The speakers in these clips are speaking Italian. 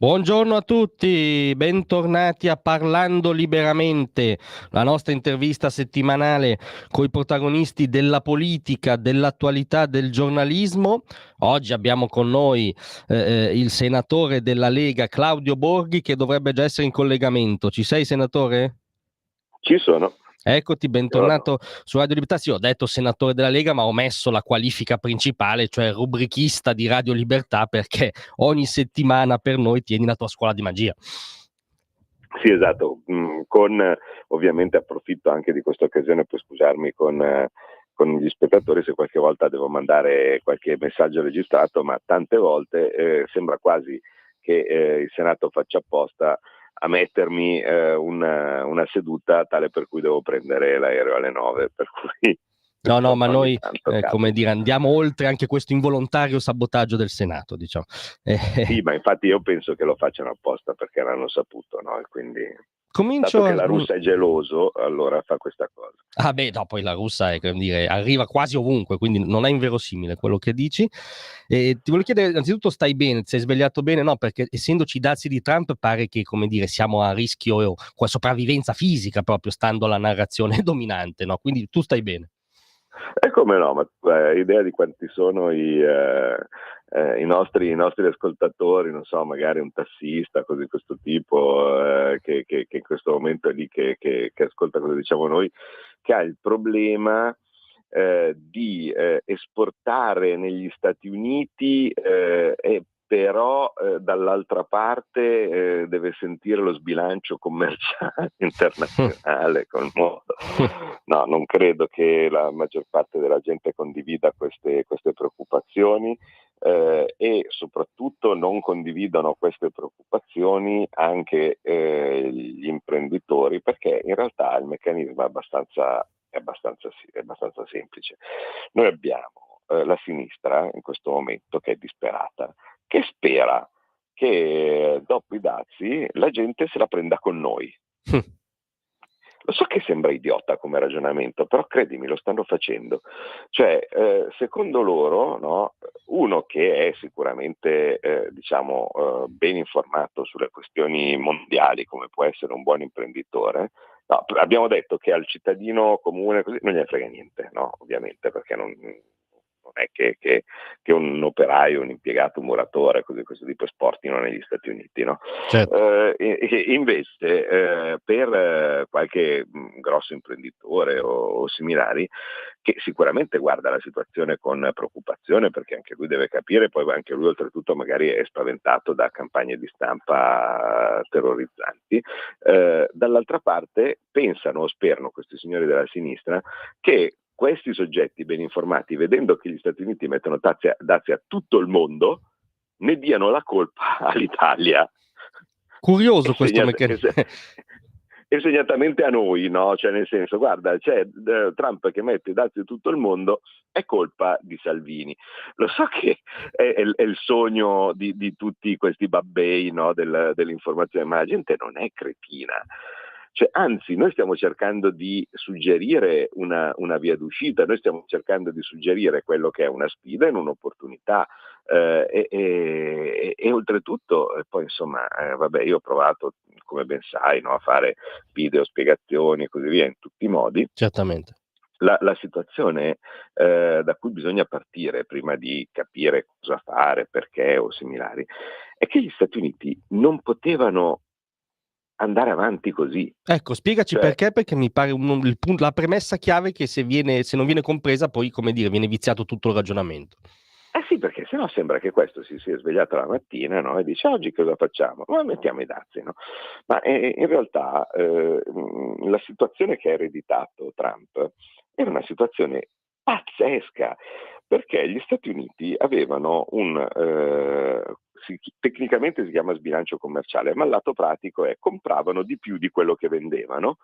Buongiorno a tutti, bentornati a Parlando Liberamente, la nostra intervista settimanale con i protagonisti della politica, dell'attualità, del giornalismo. Oggi abbiamo con noi il senatore della Lega Claudio Borghi, che dovrebbe già essere in collegamento. Ci sei, senatore? Ci sono. Eccoti, Buongiorno. bentornato su Radio Libertà. Sì, ho detto senatore della Lega, ma ho messo la qualifica principale, cioè rubrichista di Radio Libertà, perché ogni settimana per noi tieni la tua scuola di magia. Sì, esatto. Ovviamente approfitto anche di questa occasione per scusarmi con gli spettatori se qualche volta devo mandare qualche messaggio registrato, ma tante volte sembra quasi che il Senato faccia apposta a mettermi una seduta tale per cui devo prendere l'aereo alle 9, per cui No, no, ma insomma ogni noi, tanto come capita. dire, andiamo oltre anche questo involontario sabotaggio del Senato, diciamo. Sì, ma infatti io penso che lo facciano apposta perché l'hanno saputo, no? E quindi, dato Comincio che a... la Russia è geloso, allora fa questa cosa. Ah beh, no, poi la russa è, come dire, arriva quasi ovunque, quindi non è inverosimile quello che dici. E ti voglio chiedere, innanzitutto, stai bene? Ti sei svegliato bene? No, perché essendoci i dazi di Trump pare che, come dire, siamo a rischio con sopravvivenza fisica proprio, stando alla narrazione dominante, no? Quindi tu stai bene. E come no, ma tu hai idea di quanti sono i nostri ascoltatori, non so, magari un tassista, così questo tipo, che in questo momento è lì che ascolta cosa diciamo noi, che ha il problema di esportare negli Stati Uniti e però dall'altra parte deve sentire lo sbilancio commerciale internazionale col mondo. No, non credo che la maggior parte della gente condivida queste preoccupazioni e soprattutto non condividono queste preoccupazioni anche gli imprenditori, perché in realtà il meccanismo è abbastanza semplice. Noi abbiamo la sinistra in questo momento che è disperata, che spera che dopo i dazi la gente se la prenda con noi. Lo so che sembra idiota come ragionamento, però credimi, lo stanno facendo. Cioè, secondo loro, no, uno che è sicuramente, ben informato sulle questioni mondiali, come può essere un buon imprenditore, no, abbiamo detto che al cittadino comune così non gliene frega niente, no, ovviamente, perché non è che un operaio, un impiegato, un muratore, così questo tipo esportino negli Stati Uniti, no? Certo. Invece per qualche grosso imprenditore o similari, che sicuramente guarda la situazione con preoccupazione, perché anche lui deve capire, poi anche lui oltretutto magari è spaventato da campagne di stampa terrorizzanti, dall'altra parte pensano o sperano questi signori della sinistra che questi soggetti ben informati, vedendo che gli Stati Uniti mettono dazi a tutto il mondo, ne diano la colpa all'Italia e, Curioso questo meccanismo. e segnatamente a noi, no? Cioè, nel senso, guarda, c'è Trump che mette i dazi a tutto il mondo, è colpa di Salvini. Lo so che è il sogno di tutti questi babbei, no? Dell'informazione, ma la gente non è cretina. Cioè, anzi, noi stiamo cercando di suggerire una via d'uscita, noi stiamo cercando di suggerire quello che è una sfida e un'opportunità. E oltretutto, poi insomma, vabbè, io ho provato, come ben sai, no, a fare video, spiegazioni e così via in tutti i modi. Certamente. La situazione da cui bisogna partire prima di capire cosa fare, perché o similari, è che gli Stati Uniti non potevano andare avanti così. Ecco, spiegaci Cioè, perché mi pare la premessa chiave che se non viene compresa, poi, come dire, viene viziato tutto il ragionamento. eh sì, perché sennò sembra che questo si sia svegliato la mattina, no, e dice oggi cosa facciamo? Ma mettiamo i dazi, no? Ma in realtà la situazione che ha ereditato Trump era una situazione pazzesca, perché gli Stati Uniti avevano tecnicamente si chiama sbilancio commerciale, ma il lato pratico è compravano di più di quello che vendevano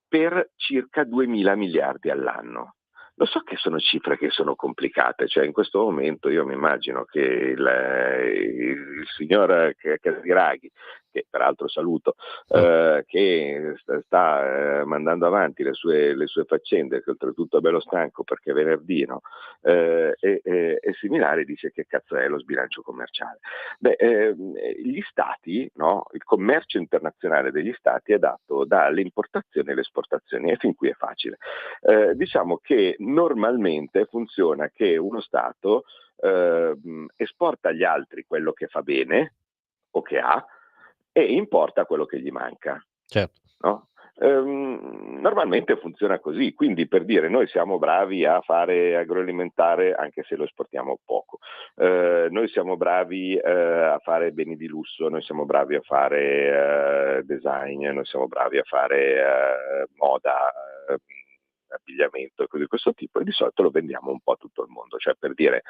per circa 2.000 miliardi all'anno. Lo so che sono cifre che sono complicate, cioè in questo momento io mi immagino che il signor Draghi, che peraltro saluto, che sta mandando avanti le sue faccende, che oltretutto è bello stanco perché è venerdì, no? E similare dice che cazzo è lo sbilancio commerciale. Gli stati, no? Il commercio internazionale degli stati è dato dalle importazioni e le esportazioni, e fin qui è facile. Diciamo che normalmente funziona che uno stato esporta agli altri quello che fa bene o che ha e importa quello che gli manca. Certo. No? Normalmente funziona così, quindi per dire noi siamo bravi a fare agroalimentare anche se lo esportiamo poco, noi siamo bravi a fare beni di lusso, noi siamo bravi a fare design, noi siamo bravi a fare moda, abbigliamento e cose di questo tipo, e di solito lo vendiamo un po' a tutto il mondo, cioè per dire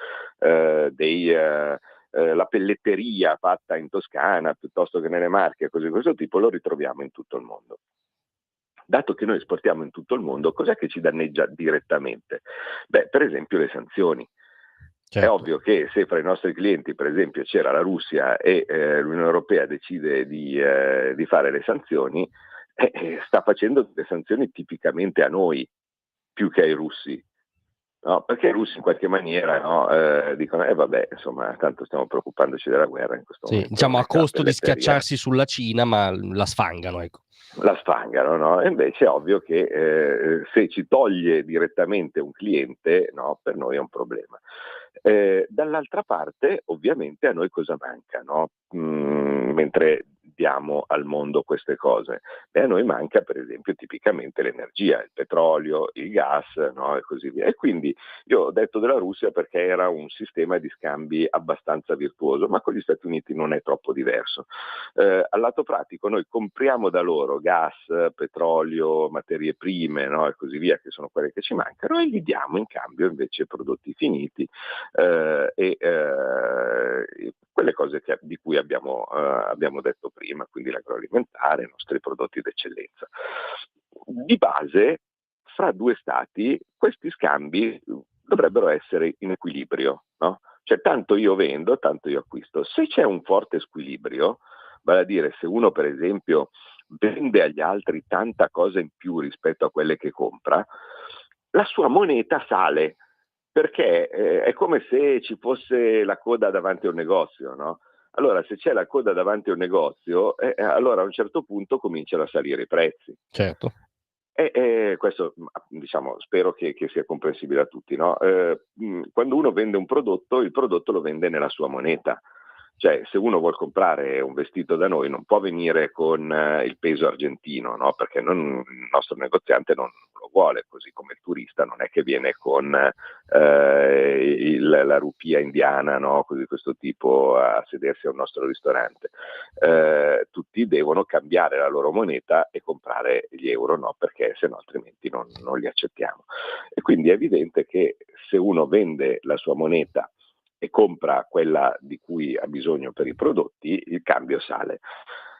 la pelletteria fatta in Toscana piuttosto che nelle Marche, cose di questo tipo, lo ritroviamo in tutto il mondo. Dato che noi esportiamo in tutto il mondo, cos'è che ci danneggia direttamente? Per esempio le sanzioni. Certo. È ovvio che se fra i nostri clienti, per esempio, c'era la Russia e l'Unione Europea decide di fare le sanzioni, sta facendo delle sanzioni tipicamente a noi, più che ai russi. No, perché i russi in qualche maniera, no, dicono vabbè, insomma, tanto stiamo preoccupandoci della guerra in questo Sì, momento. diciamo a costo di pelletteria schiacciarsi sulla Cina, ma la sfangano, ecco. la sfangano, no? E invece è ovvio che se ci toglie direttamente un cliente, no, per noi è un problema. Dall'altra parte, ovviamente, a noi cosa manca, no? Mentre diamo al mondo queste cose? A noi manca, per esempio, tipicamente l'energia, il petrolio, il gas, no? E così via. E quindi io ho detto della Russia perché era un sistema di scambi abbastanza virtuoso, ma con gli Stati Uniti non è troppo diverso. Al lato pratico noi compriamo da loro gas, petrolio, materie prime, no? E così via, che sono quelle che ci mancano, e gli diamo in cambio invece prodotti finiti e quelle cose di cui abbiamo detto prima, quindi l'agroalimentare, i nostri prodotti d'eccellenza. Di base, fra due stati, questi scambi dovrebbero essere in equilibrio, no? Cioè tanto io vendo, tanto io acquisto. Se c'è un forte squilibrio, vale a dire se uno per esempio vende agli altri tanta cosa in più rispetto a quelle che compra, la sua moneta sale, perché è come se ci fosse la coda davanti a un negozio, no? Allora se c'è la coda davanti a un negozio, allora a un certo punto cominciano a salire i prezzi. Certo. Questo diciamo, spero che sia comprensibile a tutti, no? Quando uno vende un prodotto, il prodotto lo vende nella sua moneta. Cioè, se uno vuol comprare un vestito da noi non può venire con il peso argentino, no? Perché il nostro negoziante non lo vuole, così come il turista non è che viene con la rupia indiana, no? Così questo tipo a sedersi a un nostro ristorante. Tutti devono cambiare la loro moneta e comprare gli euro, no? Perché se no altrimenti non li accettiamo. E quindi è evidente che se uno vende la sua moneta e compra quella di cui ha bisogno per i prodotti, il cambio sale.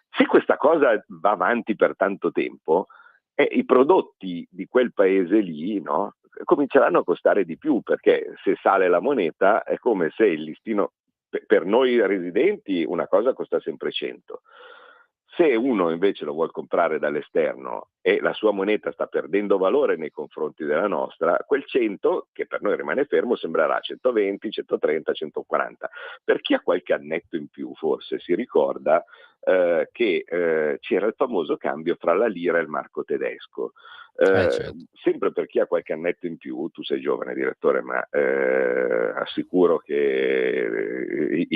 Se questa cosa va avanti per tanto tempo, i prodotti di quel paese lì, no, cominceranno a costare di più, perché se sale la moneta è come se il listino, per noi residenti una cosa costa sempre 100. Se uno invece lo vuol comprare dall'esterno e la sua moneta sta perdendo valore nei confronti della nostra, quel 100, che per noi rimane fermo, sembrerà 120, 130, 140. Per chi ha qualche annetto in più, forse si ricorda che c'era il famoso cambio fra la lira e il marco tedesco. Certo. Sempre per chi ha qualche annetto in più, tu sei giovane direttore, ma assicuro che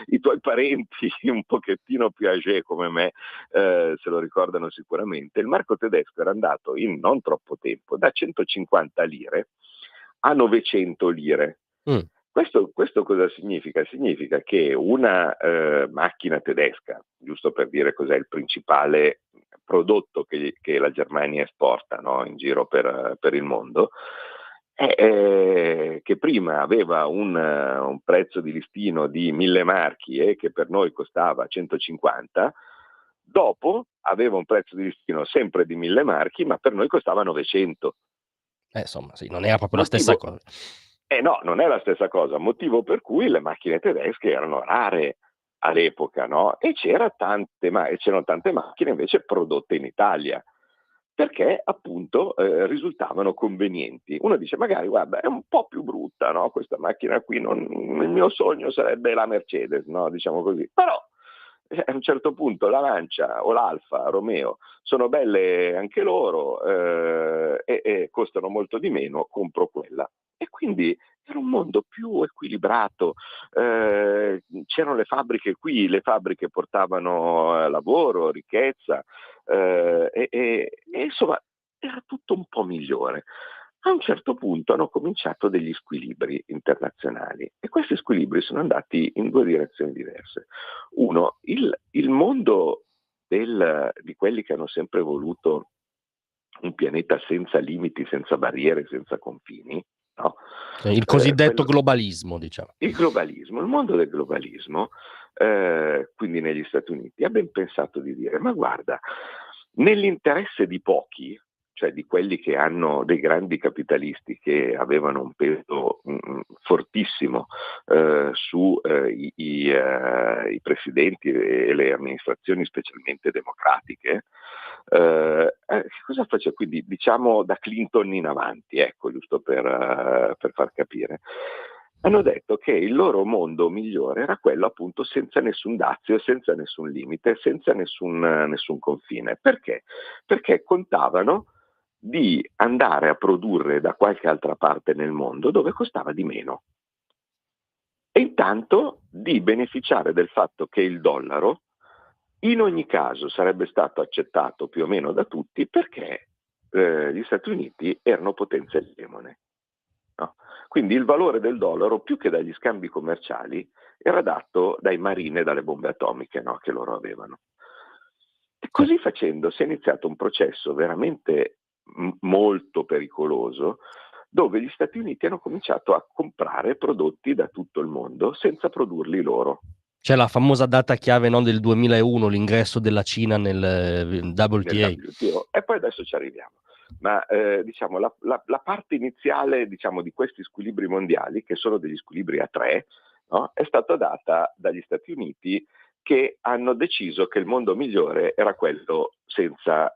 i tuoi parenti un pochettino più âgé come me se lo ricordano sicuramente. Il marco tedesco era andato in non troppo tempo da 150 lire a 900 lire. Questo cosa significa? Significa che una macchina tedesca, giusto per dire cos'è il principale prodotto che la Germania esporta, no? In giro per il mondo, che prima aveva un prezzo di listino di 1000 marchi e che per noi costava 150, dopo aveva un prezzo di listino sempre di 1000 marchi, ma per noi costava 900. Insomma, sì, non era proprio la stessa cosa. No, non è la stessa cosa, motivo per cui le macchine tedesche erano rare, all'epoca, no? E c'erano tante macchine invece prodotte in Italia, perché appunto risultavano convenienti. Uno dice magari guarda è un po' più brutta, no? Questa macchina qui, il mio sogno sarebbe la Mercedes, no? Diciamo così, però a un certo punto la Lancia o l'Alfa Romeo sono belle anche loro e costano molto di meno, compro quella. E quindi era un mondo più equilibrato, c'erano le fabbriche qui, le fabbriche portavano lavoro, ricchezza, e insomma era tutto un po' migliore. A un certo punto hanno cominciato degli squilibri internazionali e questi squilibri sono andati in due direzioni diverse. Uno, il mondo di quelli che hanno sempre voluto un pianeta senza limiti, senza barriere, senza confini, no? Il cosiddetto globalismo, diciamo. Il globalismo, il mondo del globalismo, quindi negli Stati Uniti, ha ben pensato di dire, ma guarda, nell'interesse di pochi, cioè di quelli che hanno dei grandi capitalisti che avevano un peso fortissimo su i presidenti e le amministrazioni specialmente democratiche, che cosa faceva? Quindi diciamo da Clinton in avanti, ecco, giusto per far capire. Hanno detto che il loro mondo migliore era quello appunto senza nessun dazio, senza nessun limite, senza nessun confine. Perché? Perché contavano di andare a produrre da qualche altra parte nel mondo dove costava di meno. E intanto di beneficiare del fatto che il dollaro in ogni caso sarebbe stato accettato più o meno da tutti perché gli Stati Uniti erano potenza egemone. No? Quindi il valore del dollaro, più che dagli scambi commerciali, era dato dai marini e dalle bombe atomiche, no? Che loro avevano. E così facendo si è iniziato un processo veramente molto pericoloso, dove gli Stati Uniti hanno cominciato a comprare prodotti da tutto il mondo senza produrli loro. C'è la famosa data chiave, no, del 2001, l'ingresso della Cina nel WTA. Nel WTO. E poi adesso ci arriviamo. Ma diciamo, la parte iniziale, diciamo, di questi squilibri mondiali, che sono degli squilibri a tre, no? È stata data dagli Stati Uniti, che hanno deciso che il mondo migliore era quello senza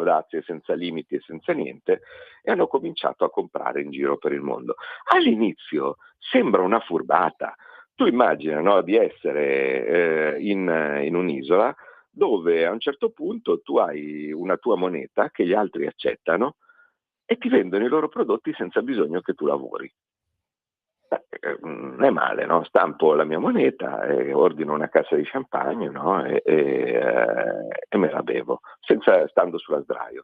dazi, senza limiti e senza niente, e hanno cominciato a comprare in giro per il mondo. All'inizio sembra una furbata. Tu immagina, no, di essere in un'isola dove a un certo punto tu hai una tua moneta che gli altri accettano e ti vendono i loro prodotti senza bisogno che tu lavori. Non è male, no? Stampo la mia moneta, ordino una cassa di champagne, no? E me la bevo, stando sulla sdraio.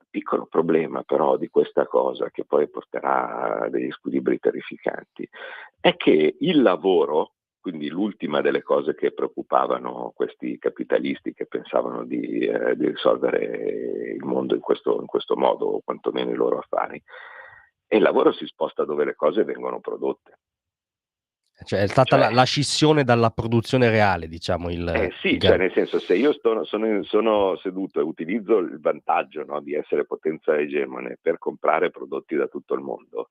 Piccolo problema però di questa cosa, che poi porterà a degli squilibri terrificanti, è che il lavoro, quindi l'ultima delle cose che preoccupavano questi capitalisti che pensavano di risolvere il mondo in questo modo, o quantomeno i loro affari, e il lavoro si sposta dove le cose vengono prodotte. Cioè è stata la scissione dalla produzione reale, diciamo. Sì, cioè nel senso, se io sono seduto e utilizzo il vantaggio, no, di essere potenza egemone per comprare prodotti da tutto il mondo,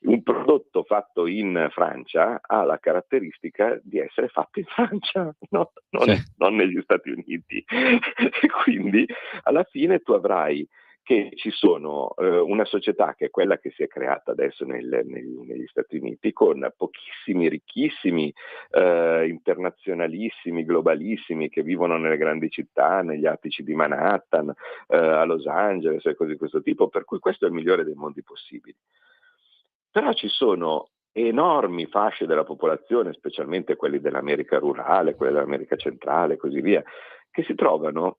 un prodotto fatto in Francia ha la caratteristica di essere fatto in Francia, no? Non negli Stati Uniti. E quindi alla fine tu avrai che ci sono una società che è quella che si è creata adesso negli Stati Uniti, con pochissimi ricchissimi, internazionalissimi, globalissimi, che vivono nelle grandi città, negli attici di Manhattan, a Los Angeles e cose di questo tipo, per cui questo è il migliore dei mondi possibili. Però ci sono enormi fasce della popolazione, specialmente quelli dell'America rurale, quelli dell'America centrale e così via, che si trovano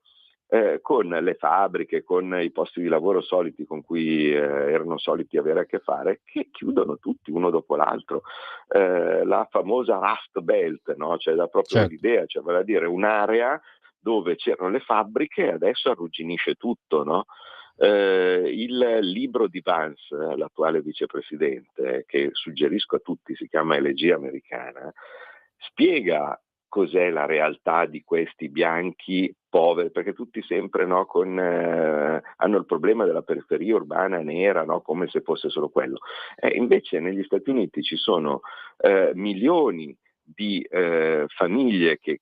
con le fabbriche, con i posti di lavoro soliti con cui erano soliti avere a che fare, che chiudono tutti uno dopo l'altro. La famosa Rust Belt, no? Cioè da proprio l'idea, cioè vale a dire un'area dove c'erano le fabbriche e adesso arrugginisce tutto, no? Il libro di Vance, l'attuale vicepresidente, che suggerisco a tutti, si chiama Elegia americana, spiega cos'è la realtà di questi bianchi poveri, perché tutti sempre, no, hanno il problema della periferia urbana nera, no, come se fosse solo quello. Invece negli Stati Uniti ci sono milioni di famiglie che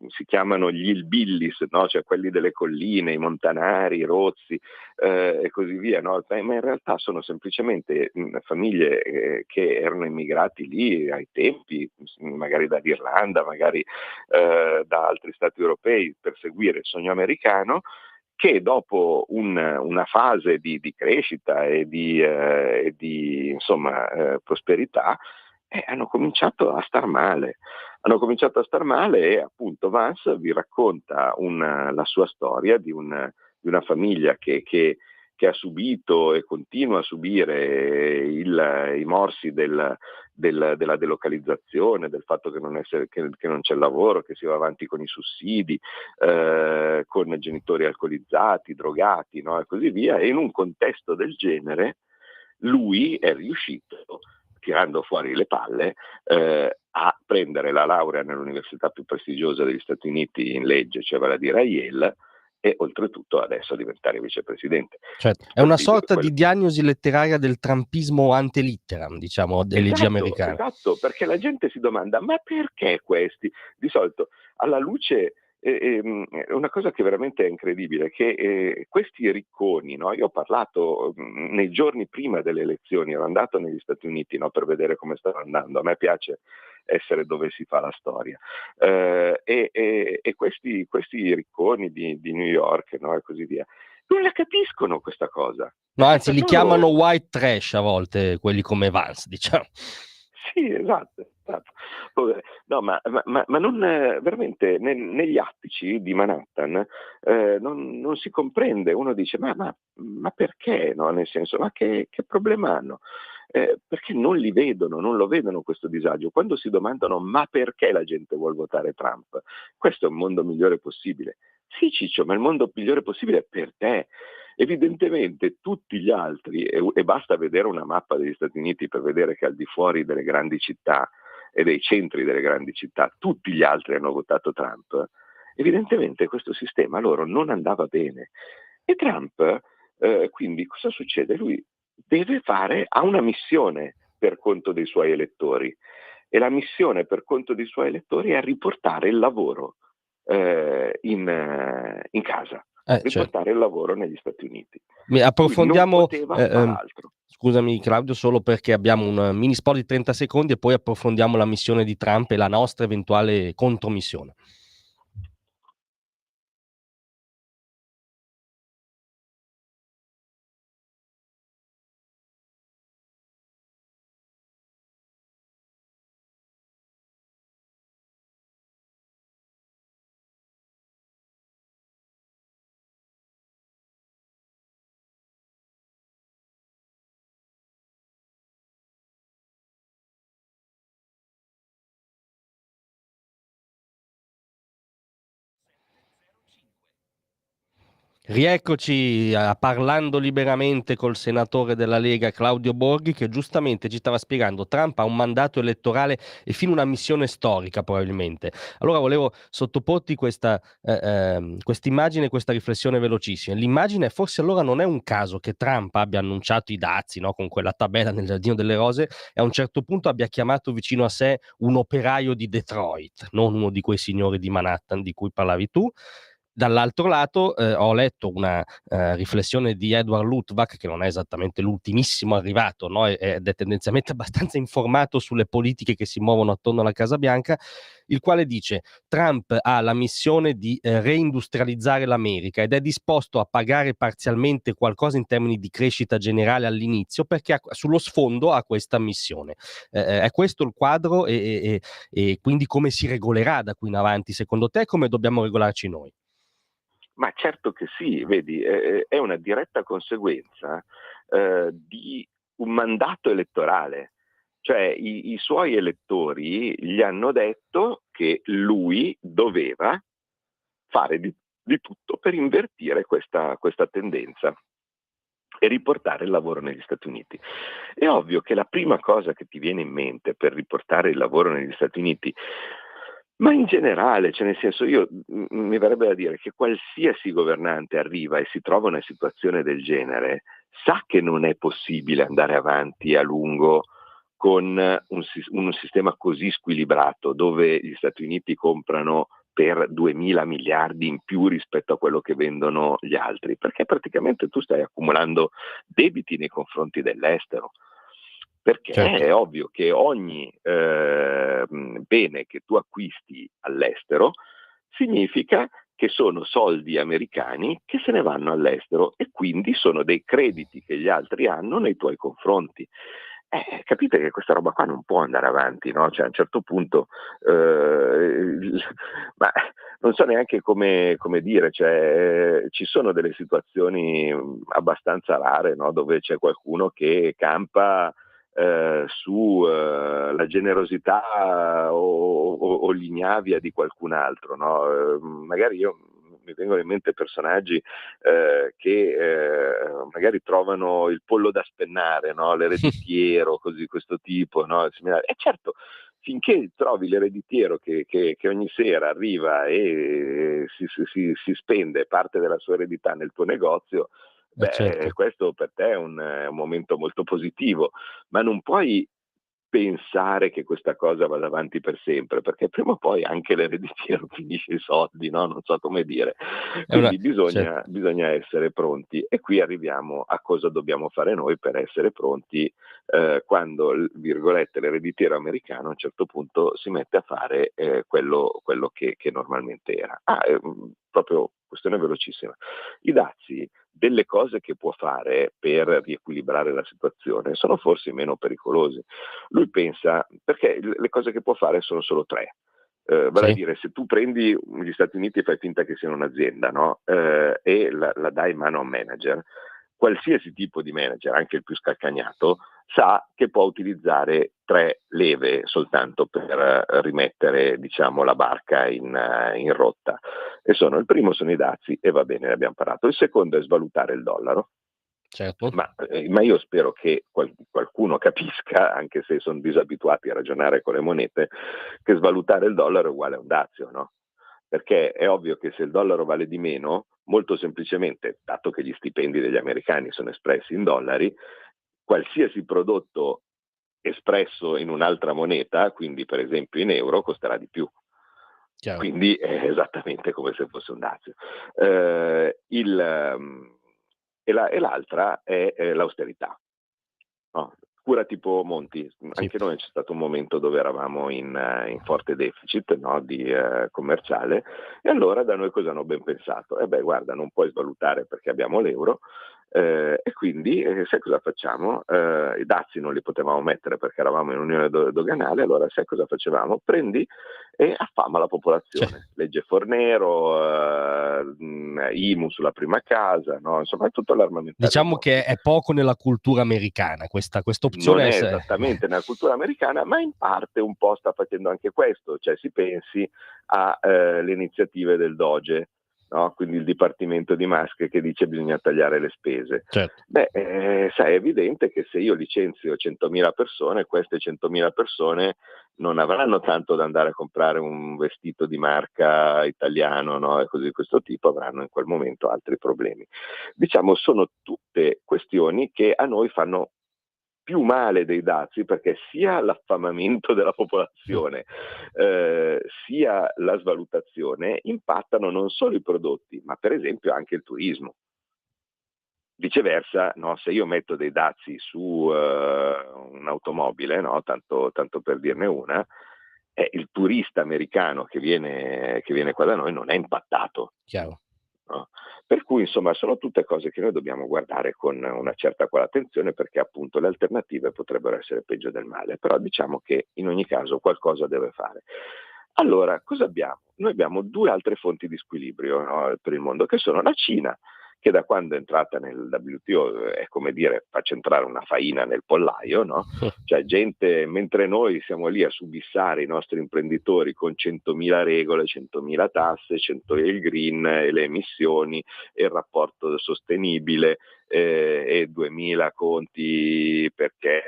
si chiamano gli hillbillies, no? Cioè quelli delle colline, i montanari, i rozzi e così via, no? Ma in realtà sono semplicemente famiglie che erano immigrati lì ai tempi, magari dall'Irlanda, magari da altri stati europei per seguire il sogno americano, che dopo una fase di crescita e di insomma, prosperità, hanno cominciato a star male. Hanno cominciato a star male e appunto Vance vi racconta la sua storia di una famiglia che ha subito e continua a subire i morsi della delocalizzazione, del fatto che non c'è lavoro, che si va avanti con i sussidi, con genitori alcolizzati, drogati, no? E così via. E in un contesto del genere lui è riuscito, tirando fuori le palle, a prendere la laurea nell'università più prestigiosa degli Stati Uniti in legge, cioè vale a dire a Yale, e oltretutto adesso diventare vicepresidente. Certo. È una sorta di diagnosi letteraria del trumpismo ante litteram, diciamo, delle leggi americane. Esatto, perché la gente si domanda: ma perché questi? Di solito, alla luce, una cosa che veramente è incredibile, che questi ricconi, no? Io ho parlato nei giorni prima delle elezioni, ero andato negli Stati Uniti, no, per vedere come stava andando. A me piace essere dove si fa la storia. E questi ricconi di New York, no, e così via, non la capiscono questa cosa. No, anzi, li chiamano white trash a volte, quelli come Vance, diciamo. Sì, esatto. No, ma non veramente negli attici di Manhattan non si comprende. Uno dice: ma perché? No? Nel senso, ma che problema hanno? Perché non li vedono, non lo vedono questo disagio. Quando si domandano: ma perché la gente vuole votare Trump? Questo è un mondo migliore possibile. Sì, Ciccio, ma il mondo migliore possibile è per te. Evidentemente tutti gli altri, e basta vedere una mappa degli Stati Uniti per vedere che al di fuori delle grandi città e dei centri delle grandi città, tutti gli altri hanno votato Trump. Evidentemente questo sistema a loro non andava bene. E Trump, quindi cosa succede? Lui ha una missione per conto dei suoi elettori, e la missione per conto dei suoi elettori è riportare il lavoro in casa. Riportare il lavoro negli Stati Uniti. Approfondiamo, non poteva far altro. Scusami Claudio, solo perché abbiamo un mini spot di 30 secondi e poi approfondiamo la missione di Trump e la nostra eventuale contromissione. Rieccoci a Parlando Liberamente col senatore della Lega Claudio Borghi, che giustamente ci stava spiegando: Trump ha un mandato elettorale e fino una missione storica probabilmente. Allora volevo sottoporti questa immagine, questa riflessione velocissima. L'immagine è: forse allora non è un caso che Trump abbia annunciato i dazi, no, con quella tabella nel Giardino delle Rose, e a un certo punto abbia chiamato vicino a sé un operaio di Detroit, non uno di quei signori di Manhattan di cui parlavi tu. Dall'altro lato ho letto una riflessione di Edward Luttwak, che non è esattamente l'ultimissimo arrivato, no? Ed è tendenzialmente abbastanza informato sulle politiche che si muovono attorno alla Casa Bianca, il quale dice: Trump ha la missione di reindustrializzare l'America ed è disposto a pagare parzialmente qualcosa in termini di crescita generale all'inizio, perché sullo sfondo ha questa missione. È questo il quadro, e quindi come si regolerà da qui in avanti secondo te, come dobbiamo regolarci noi? Ma certo che sì, vedi, è una diretta conseguenza di un mandato elettorale. Cioè i suoi elettori gli hanno detto che lui doveva fare di tutto per invertire questa tendenza e riportare il lavoro negli Stati Uniti. È ovvio che la prima cosa che ti viene in mente per riportare il lavoro negli Stati Uniti Ma in generale, cioè nel senso mi verrebbe da dire che qualsiasi governante arriva e si trova in una situazione del genere, sa che non è possibile andare avanti a lungo con un sistema così squilibrato, dove gli Stati Uniti comprano per 2000 miliardi in più rispetto a quello che vendono gli altri, perché praticamente tu stai accumulando debiti nei confronti dell'estero. Perché Certo, è ovvio che ogni bene che tu acquisti all'estero significa che sono soldi americani che se ne vanno all'estero e quindi sono dei crediti che gli altri hanno nei tuoi confronti. Capite che questa roba qua non può andare avanti, no? Cioè, a un certo punto, ma non so neanche come dire, cioè, ci sono delle situazioni abbastanza rare, no? Dove c'è qualcuno che campa su la generosità o l'ignavia di qualcun altro, no? Magari mi vengono in mente personaggi che magari trovano il pollo da spennare, no? L'ereditiero, così questo tipo, no? E certo, finché trovi l'ereditiero che ogni sera arriva e si spende parte della sua eredità nel tuo negozio, certo. questo per te è un momento molto positivo, ma non puoi pensare che questa cosa vada avanti per sempre, perché prima o poi anche l'ereditiero finisce i soldi, no? Non so come dire. È una... Quindi certo. bisogna essere pronti e qui arriviamo a cosa dobbiamo fare noi per essere pronti quando, virgolette, l'ereditiero americano a un certo punto si mette a fare quello che normalmente era. Proprio questione velocissima. I dazi delle cose che può fare per riequilibrare la situazione sono forse meno pericolosi. Lui pensa, perché le cose che può fare sono solo tre. Vale a Sì, dire, se tu prendi gli Stati Uniti e fai finta che siano un'azienda, no? E la dai in mano a un manager, qualsiasi tipo di manager, anche il più scalcagnato, sa che può utilizzare tre leve soltanto per rimettere, diciamo, la barca in rotta. Il primo sono i dazi, e va bene, ne abbiamo parlato. Il secondo è svalutare il dollaro. certo. Ma io spero che qualcuno capisca, anche se sono disabituati a ragionare con le monete, che svalutare il dollaro è uguale a un dazio, no? Perché è ovvio che se il dollaro vale di meno, molto semplicemente, dato che gli stipendi degli americani sono espressi in dollari, qualsiasi prodotto espresso in un'altra moneta, quindi per esempio in euro, costerà di più. Chiaro. Quindi è esattamente come se fosse un dazio. E l'altra è l'austerità. No, cura tipo Monti, Sì. anche noi c'è stato un momento dove eravamo in forte deficit, no, commerciale, e allora da noi cosa hanno ben pensato? Guarda, non puoi svalutare perché abbiamo l'euro, e quindi sai cosa facciamo? I dazi non li potevamo mettere perché eravamo in unione doganale, allora sai cosa facevamo? Prendi e affama la Cioè, popolazione, legge Fornero, IMU sulla prima casa, no? Insomma tutto l'armamentario diciamo Monti. che è poco nella cultura americana questa Non opzione. è esattamente nella cultura americana, ma in parte un po' sta facendo anche questo, cioè si pensi alle iniziative del Doge, no? Quindi il Dipartimento di Musk che dice che bisogna tagliare le spese. Certo. Sai, è evidente che se io licenzio 100.000 persone, queste 100.000 persone non avranno tanto da andare a comprare un vestito di marca italiano, no? E così di questo tipo, avranno in quel momento altri problemi. Diciamo, sono tutte questioni che a noi fanno più male dei dazi, perché sia l'affamamento della popolazione sia la svalutazione impattano non solo i prodotti, ma per esempio anche il turismo. Viceversa, no, se io metto dei dazi su un'automobile, no, tanto per dirne una, il turista americano che viene qua da noi non è impattato. Chiaro. No? Per cui insomma sono tutte cose che noi dobbiamo guardare con una certa quale attenzione, perché appunto le alternative potrebbero essere peggio del male, però diciamo che in ogni caso qualcosa deve fare. Allora, cosa abbiamo? Noi abbiamo due altre fonti di squilibrio, no, per il mondo, che sono la Cina, che da quando è entrata nel WTO è come dire faccia entrare una faina nel pollaio, no? Cioè gente, mentre noi siamo lì a subissare i nostri imprenditori con 100.000 regole, 100.000 tasse, 100 il green, e le emissioni, e il rapporto sostenibile, e 2.000 conti perché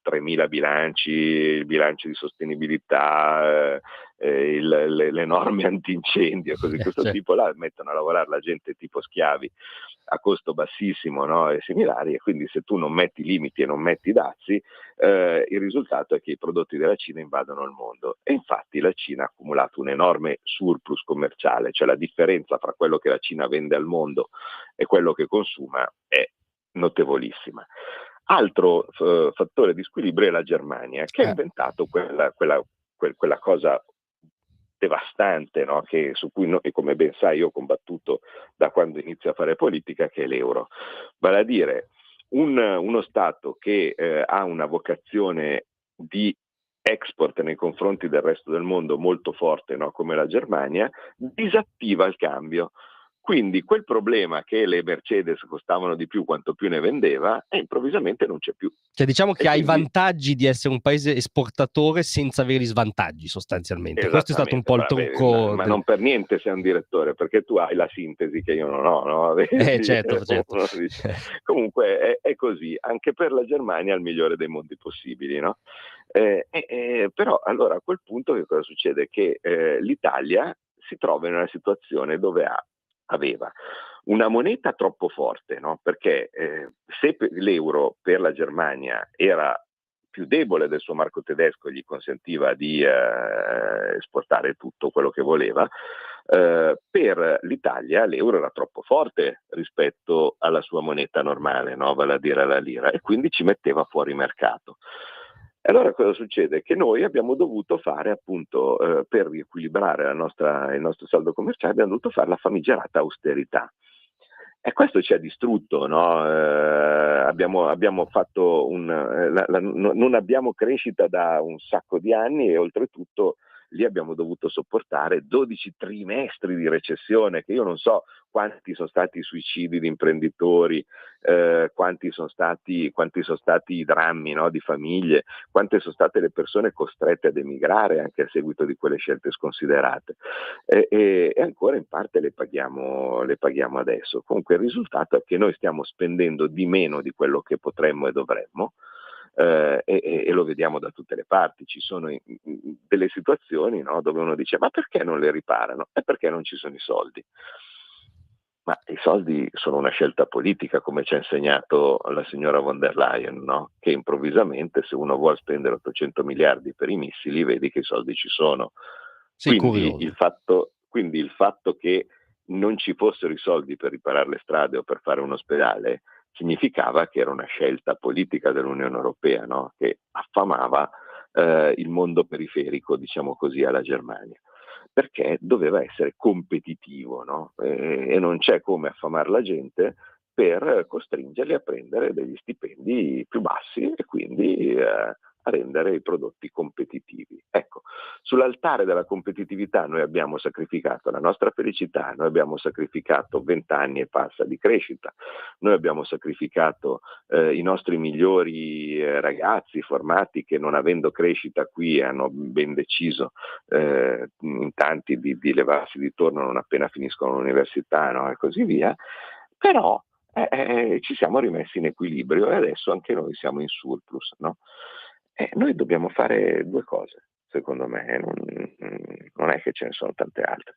3.000 bilanci, il bilancio di sostenibilità, le norme antincendio, così questo tipo là, mettono a lavorare la gente tipo schiavi a costo bassissimo, no? E similari, e quindi se tu non metti limiti e non metti dazi, il risultato è che i prodotti della Cina invadono il mondo, e infatti la Cina ha accumulato un enorme surplus commerciale, cioè la differenza fra quello che la Cina vende al mondo e quello che consuma è notevolissima. Altro fattore di squilibrio è la Germania, che ha inventato quella cosa devastante, no? Su cui come ben sai io ho combattuto da quando inizio a fare politica, che è l'euro. Vale a dire uno Stato che ha una vocazione di export nei confronti del resto del mondo molto forte, no? Come la Germania, disattiva il cambio. Quindi quel problema che le Mercedes costavano di più quanto più ne vendeva, improvvisamente non c'è più. Cioè diciamo che ha i vantaggi di essere un paese esportatore senza avere i svantaggi sostanzialmente. Questo è stato un po' il trucco. Ma non per niente sei un direttore, perché tu hai la sintesi che io non ho, no? Certo. Comunque è così, anche per la Germania è il migliore dei mondi possibili, no? Però allora a quel punto che cosa succede? Che l'Italia si trova in una situazione dove aveva una moneta troppo forte, no? Perché se l'euro per la Germania era più debole del suo marco tedesco, gli consentiva di esportare tutto quello che voleva, per l'Italia l'euro era troppo forte rispetto alla sua moneta normale, no? Vale a dire la lira, e quindi ci metteva fuori mercato. Allora cosa succede? Che noi abbiamo dovuto fare, appunto, per riequilibrare il nostro saldo commerciale, abbiamo dovuto fare la famigerata austerità. E questo ci ha distrutto, no? Abbiamo fatto non abbiamo crescita da un sacco di anni, e oltretutto lì abbiamo dovuto sopportare 12 trimestri di recessione, che io non so quanti sono stati i suicidi di imprenditori, quanti sono stati i drammi, no, di famiglie, quante sono state le persone costrette ad emigrare anche a seguito di quelle scelte sconsiderate, e ancora in parte le paghiamo adesso. Comunque il risultato è che noi stiamo spendendo di meno di quello che potremmo e dovremmo, e lo vediamo da tutte le parti. Ci sono delle situazioni, no, dove uno dice: ma perché non le riparano? È perché non ci sono i soldi. Ma i soldi sono una scelta politica, come ci ha insegnato la signora von der Leyen, no? Che improvvisamente, se uno vuole spendere 800 miliardi per i missili, vedi che i soldi ci sono. Sì, quindi il fatto che non ci fossero i soldi per riparare le strade o per fare un ospedale significava che era una scelta politica dell'Unione Europea, no? Che affamava il mondo periferico, diciamo così, alla Germania, perché doveva essere competitivo, no? E non c'è come affamare la gente per costringerli a prendere degli stipendi più bassi e quindi a rendere i prodotti competitivi. Ecco, sull'altare della competitività noi abbiamo sacrificato la nostra felicità, noi abbiamo sacrificato 20 anni e passa di crescita, noi abbiamo sacrificato i nostri migliori ragazzi formati, che non avendo crescita qui hanno ben deciso in tanti di levarsi di torno non appena finiscono l'università, no? E così via. Però ci siamo rimessi in equilibrio e adesso anche noi siamo in surplus, no? Noi dobbiamo fare due cose, secondo me, non è che ce ne sono tante altre.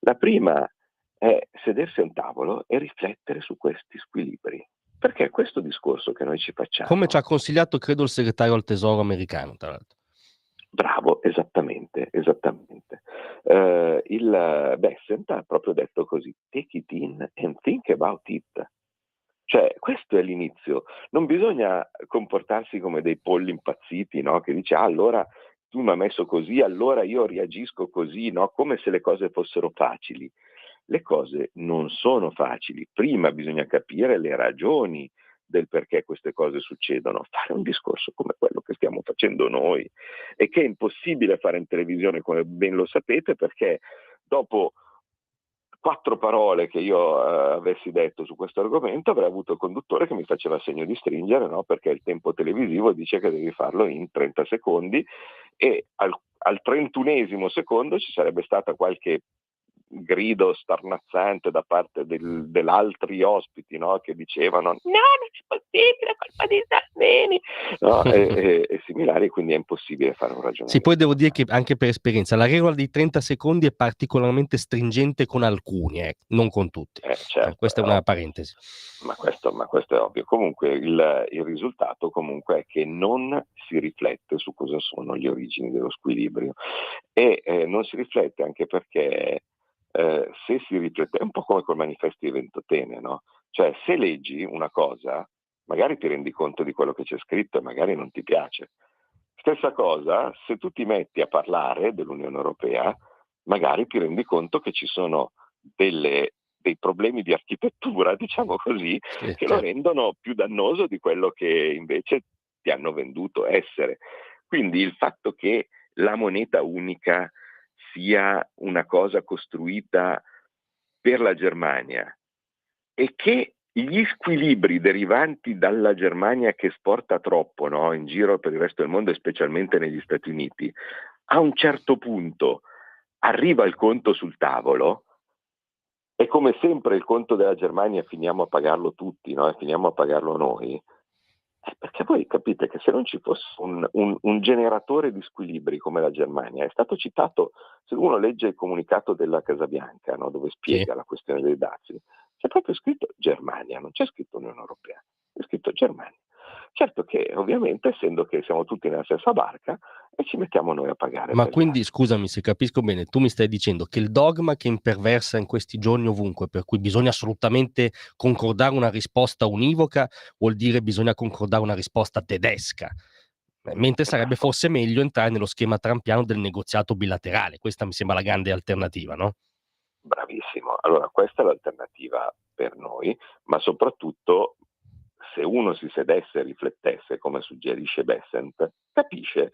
La prima è sedersi a un tavolo e riflettere su questi squilibri, perché questo discorso che noi ci facciamo... Come ci ha consigliato, credo, il segretario al Tesoro americano, tra l'altro. Bravo, esattamente. Bessent ha proprio detto così: take it in and think about it. Cioè, questo è l'inizio. Non bisogna comportarsi come dei polli impazziti, no? Che dice: allora tu mi hai messo così, allora io reagisco così, no? Come se le cose fossero facili. Le cose non sono facili. Prima bisogna capire le ragioni del perché queste cose succedono. Fare un discorso come quello che stiamo facendo noi, e che è impossibile fare in televisione, come ben lo sapete, perché dopo 4 parole che io avessi detto su questo argomento avrei avuto il conduttore che mi faceva segno di stringere, no? Perché il tempo televisivo dice che devi farlo in 30 secondi, e al 31esimo secondo ci sarebbe stata qualche grido starnazzante da parte dell'altri ospiti, no? Che dicevano no, non è possibile, colpa di Salvini, no? e similari, quindi è impossibile fare un ragionamento. Sì, poi devo dire che anche per esperienza la regola dei 30 secondi è particolarmente stringente con alcuni, non con tutti. Certo, questa è una parentesi. Ma questo è ovvio. Comunque il risultato comunque è che non si riflette su cosa sono le origini dello squilibrio e non si riflette anche perché se si riflette, è un po' come col manifesto di Ventotene, no? Cioè se leggi una cosa, magari ti rendi conto di quello che c'è scritto e magari non ti piace. Stessa cosa, se tu ti metti a parlare dell'Unione Europea, magari ti rendi conto che ci sono dei problemi di architettura, diciamo così, Sì, che lo rendono più dannoso di quello che invece ti hanno venduto essere. Quindi il fatto che la moneta unica sia una cosa costruita per la Germania e che gli squilibri derivanti dalla Germania che esporta troppo, no, in giro per il resto del mondo e specialmente negli Stati Uniti, a un certo punto arriva il conto sul tavolo e come sempre il conto della Germania finiamo a pagarlo tutti, no? E finiamo a pagarlo noi. Perché voi capite che se non ci fosse un generatore di squilibri come la Germania, è stato citato, se uno legge il comunicato della Casa Bianca, no, dove spiega sì. la questione dei dazi, c'è proprio scritto Germania, non c'è scritto Unione Europea, c'è scritto Germania. Certo che ovviamente, essendo che siamo tutti nella stessa barca, e ci mettiamo noi a pagare. Ma per quindi, scusami se capisco bene, tu mi stai dicendo che il dogma che imperversa in questi giorni ovunque, per cui bisogna assolutamente concordare una risposta univoca, vuol dire bisogna concordare una risposta tedesca, mentre sarebbe forse meglio entrare nello schema trampiano del negoziato bilaterale. Questa mi sembra la grande alternativa, no? Bravissimo. Allora, questa è l'alternativa per noi, ma soprattutto se uno si sedesse e riflettesse, come suggerisce Bessent, capisce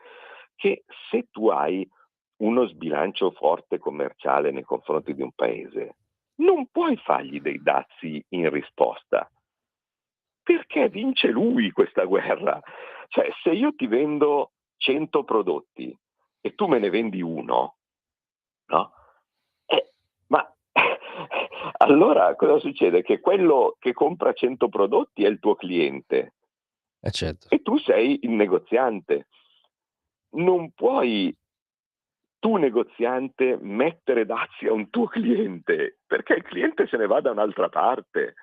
che se tu hai uno sbilancio forte commerciale nei confronti di un paese, non puoi fargli dei dazi in risposta, perché vince lui questa guerra. Cioè, se io ti vendo 100 prodotti e tu me ne vendi uno, no? Ma allora cosa succede? Che quello che compra 100 prodotti è il tuo cliente Certo. e tu sei il negoziante. Non puoi tu negoziante mettere dazi a un tuo cliente perché il cliente se ne va da un'altra parte.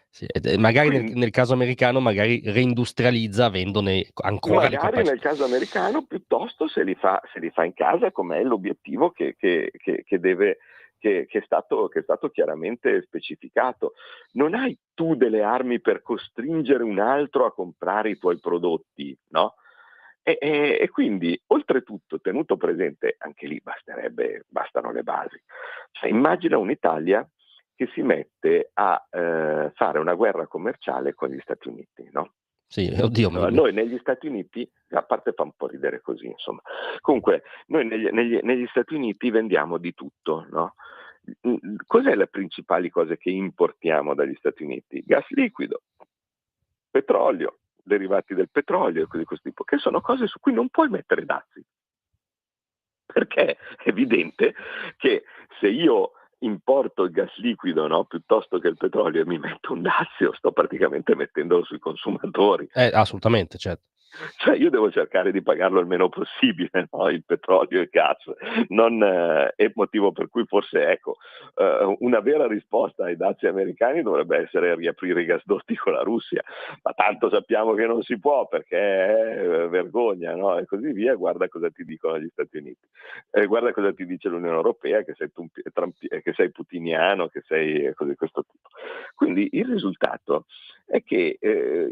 Sì, magari Quindi, nel caso americano magari reindustrializza avendone ancora le magari nel capacità. caso americano piuttosto se li fa in casa, com'è l'obiettivo che è stato chiaramente specificato. Non hai tu delle armi per costringere un altro a comprare i tuoi prodotti, no? E quindi, oltretutto, tenuto presente, anche lì bastano le basi. Cioè, immagina un'Italia che si mette a fare una guerra commerciale con gli Stati Uniti, no? Sì, oddio, Allora, noi negli Stati Uniti, a parte fa un po' ridere così, insomma, comunque noi negli Stati Uniti vendiamo di tutto, no? Cos'è le principali cose che importiamo dagli Stati Uniti? Gas liquido, petrolio, derivati del petrolio e cose di questo tipo, che sono cose su cui non puoi mettere dazi. Perché è evidente che se io importo il gas liquido, no, piuttosto che il petrolio e mi metto un dazio, sto praticamente mettendolo sui consumatori. assolutamente, certo. Cioè io devo cercare di pagarlo il meno possibile, no? Il petrolio e il gas, non è motivo per cui forse ecco una vera risposta ai dazi americani dovrebbe essere riaprire i gasdotti con la Russia, ma tanto sappiamo che non si può perché è vergogna, no? E così via. Guarda cosa ti dicono gli Stati Uniti, guarda cosa ti dice l'Unione Europea, che sei putiniano, che sei cose di questo tipo. Quindi il risultato è che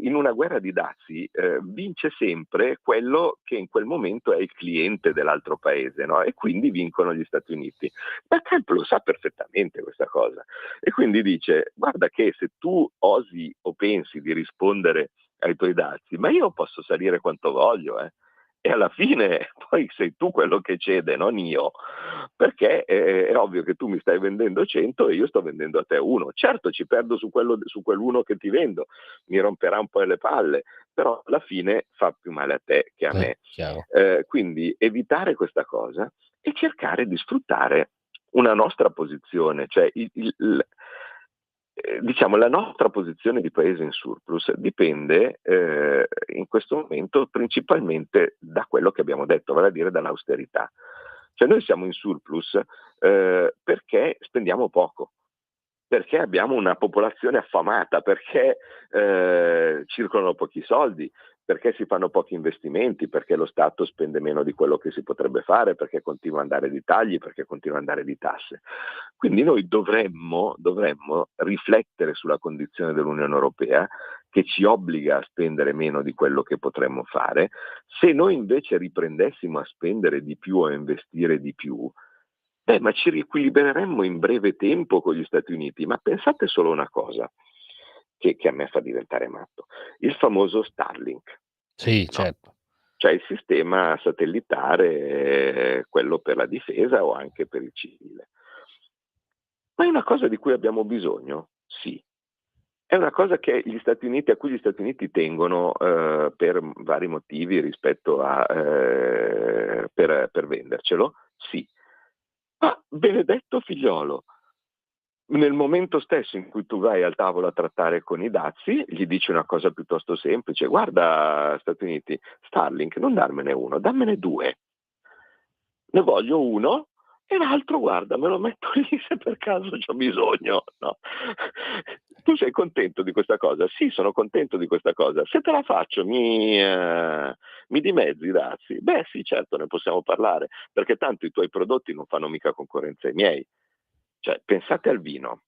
in una guerra di dazi vince sempre quello che in quel momento è il cliente dell'altro paese, no? E quindi vincono gli Stati Uniti. Ma Trump lo sa perfettamente questa cosa e quindi dice: guarda che se tu osi o pensi di rispondere ai tuoi dazi, ma io posso salire quanto voglio, e alla fine poi sei tu quello che cede, non io, perché è ovvio che tu mi stai vendendo 100 e io sto vendendo a te 1. Certo ci perdo su quell'uno che ti vendo, mi romperà un po' le palle, però alla fine fa più male a te che a me. Chiaro. Quindi evitare questa cosa e cercare di sfruttare una nostra posizione, cioè diciamo la nostra posizione di paese in surplus dipende in questo momento principalmente da quello che abbiamo detto, vale a dire dall'austerità. Cioè noi siamo in surplus perché spendiamo poco, perché abbiamo una popolazione affamata, perché circolano pochi soldi, perché si fanno pochi investimenti, perché lo Stato spende meno di quello che si potrebbe fare, perché continua ad andare di tagli, perché continua ad andare di tasse. Quindi noi dovremmo riflettere sulla condizione dell'Unione Europea che ci obbliga a spendere meno di quello che potremmo fare. Se noi invece riprendessimo a spendere di più o a investire di più, ma ci riequilibreremmo in breve tempo con gli Stati Uniti. Ma pensate solo una cosa che a me fa diventare matto: il famoso Starlink, Sì, no? certo. Cioè il sistema satellitare, quello per la difesa o anche per il civile. Ma è una cosa di cui abbiamo bisogno? Sì. È una cosa che a cui gli Stati Uniti tengono per vari motivi rispetto a per vendercelo? Sì. Ma benedetto figliolo, nel momento stesso in cui tu vai al tavolo a trattare con i dazi, gli dici una cosa piuttosto semplice: guarda Stati Uniti, Starlink non darmene uno, dammene due. Ne voglio uno e l'altro, guarda, me lo metto lì se per caso c'ho bisogno, no? Tu sei contento di questa cosa? Sì, sono contento di questa cosa. Se te la faccio, mi dimezzi i dazi? Beh sì, certo, ne possiamo parlare, perché tanto i tuoi prodotti non fanno mica concorrenza ai miei. Cioè, pensate al vino,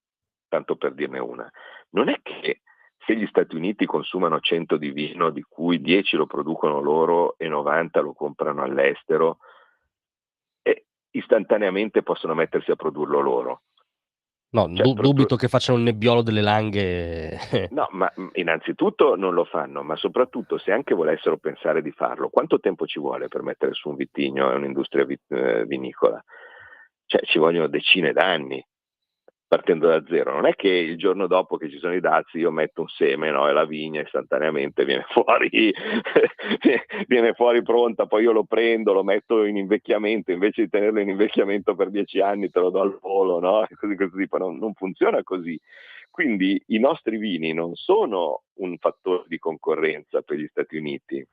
tanto per dirne una. Non è che se gli Stati Uniti consumano 100 di vino, di cui 10 lo producono loro e 90 lo comprano all'estero, e istantaneamente possono mettersi a produrlo loro. No, Cioè, dubito che facciano il nebbiolo delle Langhe. no, ma innanzitutto non lo fanno, ma soprattutto se anche volessero pensare di farlo, quanto tempo ci vuole per mettere su un vitigno e un'industria vinicola? Cioè, ci vogliono decine d'anni partendo da zero. Non è che il giorno dopo che ci sono i dazi io metto un seme, no, e la vigna istantaneamente viene fuori, viene fuori pronta, poi io lo prendo, lo metto in invecchiamento, invece di tenerlo in invecchiamento per 10 anni te lo do al volo, no? E così, tipo, non funziona così. Quindi i nostri vini non sono un fattore di concorrenza per gli Stati Uniti.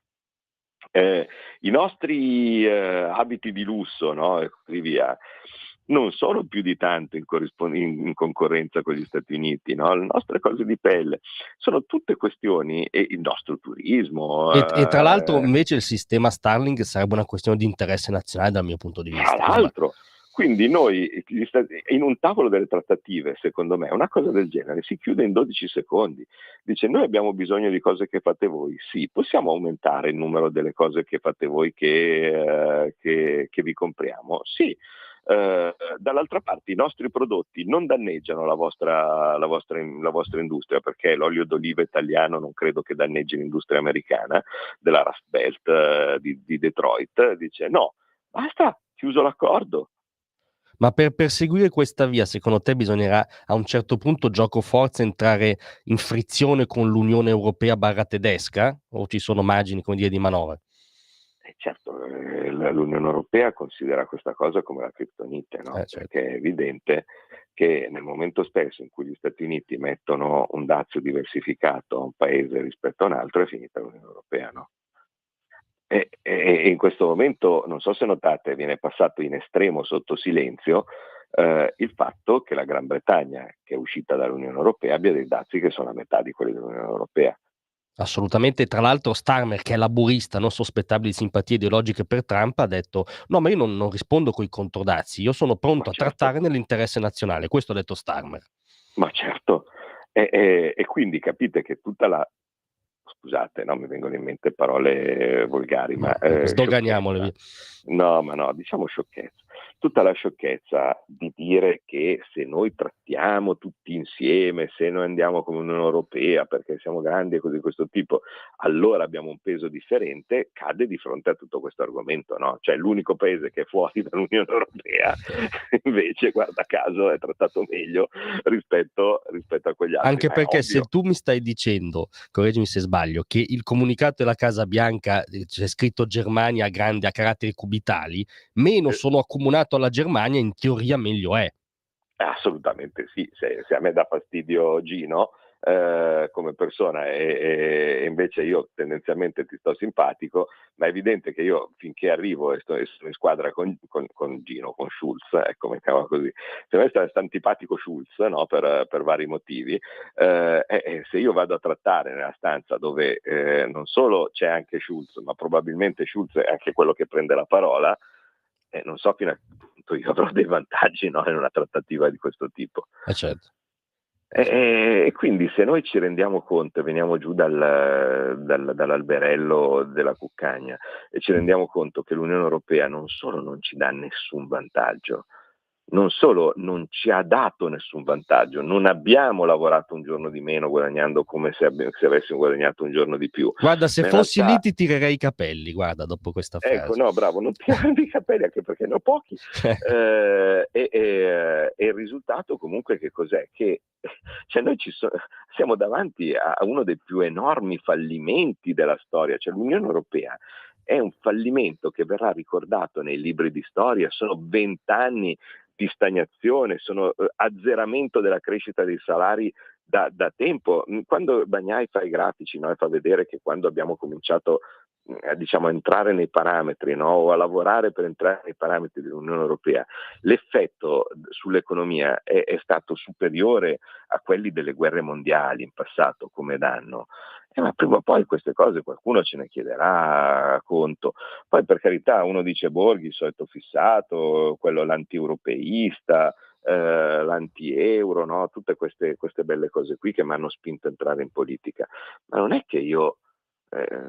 I nostri abiti di lusso, no? E così via, non sono più di tanto in concorrenza con gli Stati Uniti, no? Le nostre cose di pelle sono tutte questioni, e il nostro turismo. E tra l'altro invece il sistema Starlink sarebbe una questione di interesse nazionale dal mio punto di Tra vista. Insomma, l'altro, quindi noi in un tavolo delle trattative, secondo me, una cosa del genere si chiude in 12 secondi. Dice: noi abbiamo bisogno di cose che fate voi, sì, possiamo aumentare il numero delle cose che fate voi che vi compriamo? Sì. Dall'altra parte i nostri prodotti non danneggiano la vostra industria, perché l'olio d'oliva italiano non credo che danneggi l'industria americana della Rust Belt di Detroit. Dice no, basta, chiuso l'accordo. ma per perseguire questa via, secondo te bisognerà a un certo punto, gioco forza, entrare in frizione con l'Unione Europea barra tedesca? O ci sono margini, come dire, di manovra? Certo, l'Unione Europea considera questa cosa come la criptonite, no? Certo. Perché è evidente che nel momento stesso in cui gli Stati Uniti mettono un dazio diversificato a un paese rispetto a un altro, è finita l'Unione Europea, no? E in questo momento, non so se notate, viene passato in estremo sotto silenzio il fatto che la Gran Bretagna, che è uscita dall'Unione Europea, abbia dei dazi che sono a metà di quelli dell'Unione Europea. Assolutamente. Tra l'altro Starmer, che è laburista, non sospettabile di simpatie ideologiche per Trump, ha detto: no, ma io non rispondo coi controdazi, io sono Ma pronto a certo, trattare nell'interesse nazionale. Questo ha detto Starmer. ma certo. E quindi capite che tutta la, scusate, no, mi vengono in mente parole volgari, ma Sdoganiamole via. sciocchezza. No, ma no, diciamo sciocchezza. Tutta la sciocchezza di dire che se noi trattiamo tutti insieme, se noi andiamo come Unione Europea perché siamo grandi e cose di questo tipo, allora abbiamo un peso differente, cade di fronte a tutto questo argomento, no? Cioè l'unico paese che è fuori dall'Unione Europea invece, guarda caso, è trattato meglio rispetto a quegli altri, Anche ma è perché se ovvio. tu mi stai dicendo, correggimi se sbaglio, che il comunicato della Casa Bianca c'è scritto Germania grande a caratteri cubitali, meno Eh, sono accomunato rispetto alla Germania in teoria meglio è. Assolutamente sì, se a me dà fastidio Gino come persona e invece io tendenzialmente ti sto simpatico, ma è evidente che io finché arrivo e sono in squadra con Gino, con Schulz, ecco, mettiamola così, se a me sta antipatico Schulz, no, per vari motivi, se io vado a trattare nella stanza dove non solo c'è anche Schulz, ma probabilmente Schulz è anche quello che prende la parola, non so fino a che punto io avrò dei vantaggi, no, in una trattativa di questo tipo. Certo. E quindi se noi ci rendiamo conto e veniamo giù dall'alberello della cuccagna e ci rendiamo conto che l'Unione Europea non solo non ci dà nessun vantaggio, non solo non ci ha dato nessun vantaggio, non abbiamo lavorato un giorno di meno guadagnando come se avessimo guadagnato un giorno di più. Guarda, se Ma in fossi lì realtà, ti tirerei i capelli, guarda, dopo questa ecco, frase. no, bravo, non tirarmi i capelli anche perché ne ho pochi. E il risultato comunque che cos'è? Che cioè noi siamo davanti a uno dei più enormi fallimenti della storia, cioè l'Unione Europea è un fallimento che verrà ricordato nei libri di storia, sono 20 anni di stagnazione, sono azzeramento della crescita dei salari da tempo. Quando Bagnai fa i grafici, no, e fa vedere che quando abbiamo cominciato diciamo, a entrare nei parametri, no, o a lavorare per entrare nei parametri dell'Unione Europea, l'effetto sull'economia è stato superiore a quelli delle guerre mondiali in passato come danno. Ma prima o poi queste cose qualcuno ce ne chiederà conto. Poi per carità uno dice Borghi, il solito fissato, quello l'anti-europeista, l'anti-euro, no? Tutte queste belle cose qui che mi hanno spinto a entrare in politica. Ma non è che io,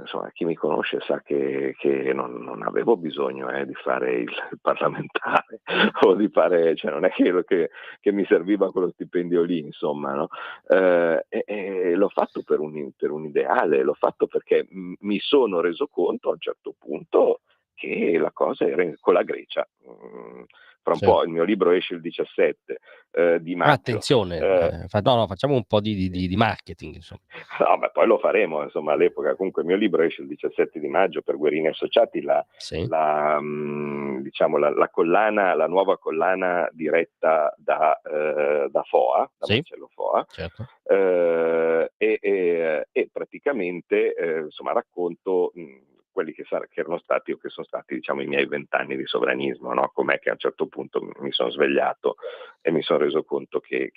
insomma, chi mi conosce sa che non avevo bisogno di fare il parlamentare o di fare, cioè non è che mi serviva quello stipendio lì, insomma, no? E l'ho fatto per un ideale, l'ho fatto perché mi sono reso conto a un certo punto che la cosa era con la Grecia. Fra un po' il mio libro esce il 17 di maggio. Attenzione, no, facciamo un po' di marketing, insomma. No, ma poi lo faremo, insomma, all'epoca. Comunque il mio libro esce il 17 di maggio per Guerini Associati, diciamo, la collana, la nuova collana diretta da FOA, da Marcello Foa, certo. e praticamente insomma racconto quelli che erano stati o che sono stati, diciamo, i miei 20 anni di sovranismo, no? Com'è che a un certo punto mi sono svegliato e mi sono reso conto che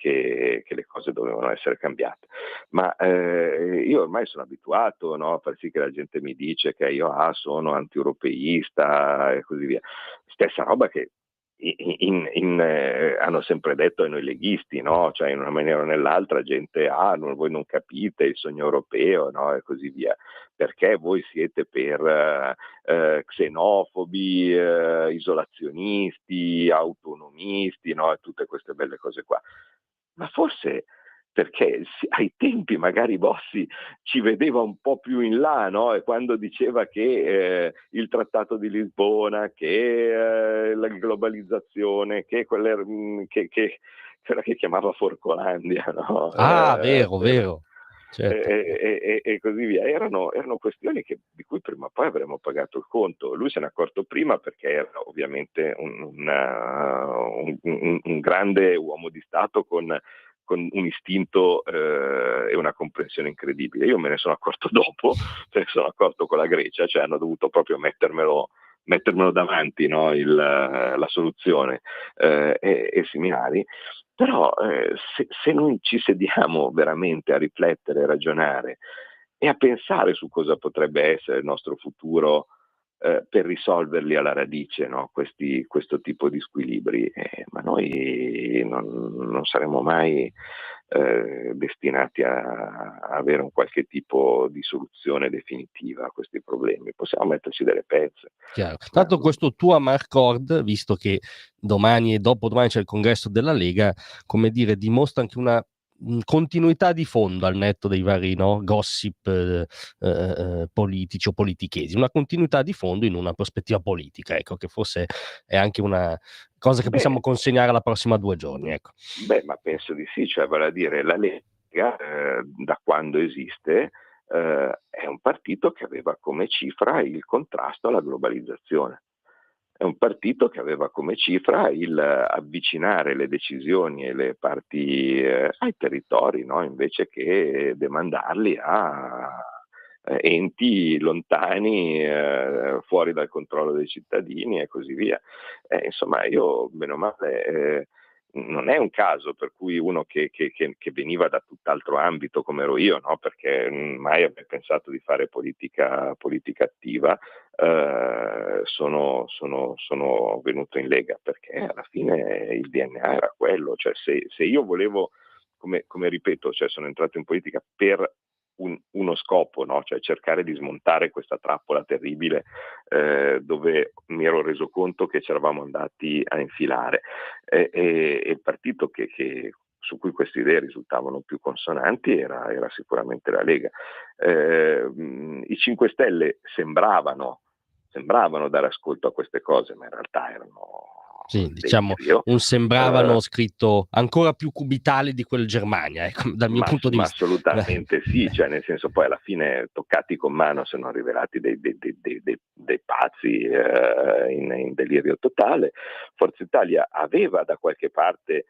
le cose dovevano essere cambiate. Ma io ormai sono abituato, no, a far sì che la gente mi dice che io sono anti-europeista e così via. Stessa roba che hanno sempre detto ai noi leghisti, no? Cioè in una maniera o nell'altra gente, voi non capite il sogno europeo, no? E così via, perché voi siete per xenofobi, isolazionisti, autonomisti, no? E tutte queste belle cose qua. Ma forse perché ai tempi magari Bossi ci vedeva un po' più in là, no? E quando diceva che il Trattato di Lisbona, che la globalizzazione, che quella che chiamava Forcolandia, no? Vero. Certo. E così via. Erano questioni di cui prima o poi avremmo pagato il conto. Lui se n'è accorto prima perché era ovviamente un grande uomo di Stato con un istinto e una comprensione incredibile. Io me ne sono accorto dopo, me ne sono accorto con la Grecia, cioè hanno dovuto proprio mettermelo davanti, no? La soluzione e similari. Però se noi ci sediamo veramente a riflettere, a ragionare e a pensare su cosa potrebbe essere il nostro futuro per risolverli alla radice, no? Questo tipo di squilibri, ma noi non saremo mai destinati a avere un qualche tipo di soluzione definitiva a questi problemi. Possiamo metterci delle pezze. Chiaro. Tanto questo tuo Amarcord, visto che domani e dopodomani c'è il congresso della Lega, come dire, dimostra anche una continuità di fondo al netto dei vari, no, gossip politici o politichesi, una continuità di fondo in una prospettiva politica, ecco, che forse è anche una cosa che possiamo consegnare alla prossima 2 giorni, ecco. Ma penso di sì, cioè vale a dire la Lega da quando esiste è un partito che aveva come cifra il contrasto alla globalizzazione. è un partito che aveva come cifra il avvicinare le decisioni e le parti ai territori, no? Invece che demandarli a enti lontani, fuori dal controllo dei cittadini e così via. Insomma, io bene o male, non è un caso per cui uno che veniva da tutt'altro ambito come ero io, no? Perché mai avrei pensato di fare politica attiva, sono venuto in Lega, perché alla fine il DNA era quello, cioè se io volevo, come ripeto, cioè sono entrato in politica per uno scopo, no? Cioè cercare di smontare questa trappola terribile dove mi ero reso conto che ci eravamo andati a infilare, e il partito su cui queste idee risultavano più consonanti era sicuramente la Lega. I 5 Stelle sembravano dare ascolto a queste cose, ma in realtà erano Sì, il diciamo delirio. un sembravano scritto ancora più cubitale di quel Germania, ecco, dal mio punto di Ma vista. assolutamente sì, cioè nel senso, poi alla fine toccati con mano sono rivelati dei pazzi in delirio totale. Forza Italia aveva da qualche parte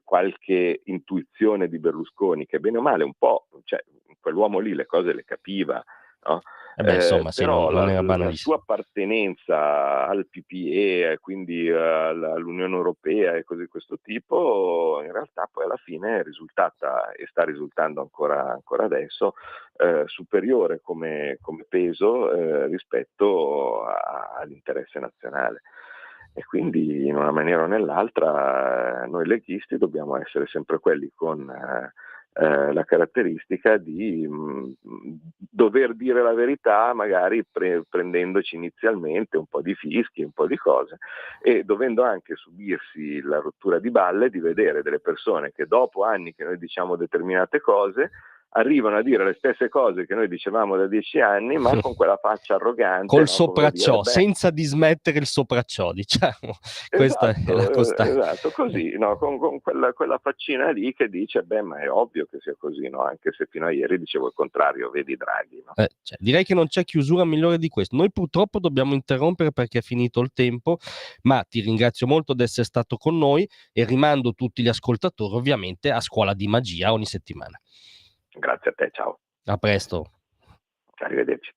qualche intuizione di Berlusconi, che bene o male un po', cioè quell'uomo lì le cose le capiva, no? Insomma, sì, Però non era la sua banalissimo. appartenenza al PPE, quindi all'Unione Europea e cose di questo tipo, in realtà poi alla fine è risultata, e sta risultando ancora adesso, superiore come peso rispetto all'interesse nazionale. E quindi in una maniera o nell'altra noi leghisti dobbiamo essere sempre quelli con la caratteristica di dover dire la verità, magari prendendoci inizialmente un po' di fischi, un po' di cose, e dovendo anche subirsi la rottura di balle di vedere delle persone che dopo anni che noi diciamo determinate cose arrivano a dire le stesse cose che noi dicevamo da 10 anni, ma con quella faccia arrogante, Col no? Come dire, sopracciò, senza dismettere il sopracciò, diciamo. Questa è la esatto, così, no? Con quella faccina lì che dice, beh, ma è ovvio che sia così, no? Anche se fino a ieri dicevo il contrario, vedi Draghi, no? Cioè, direi che non c'è chiusura migliore di questo. Noi purtroppo dobbiamo interrompere perché è finito il tempo, ma ti ringrazio molto di essere stato con noi e rimando tutti gli ascoltatori ovviamente a Scuola di Magia ogni settimana. Grazie a te, ciao. A presto. Arrivederci.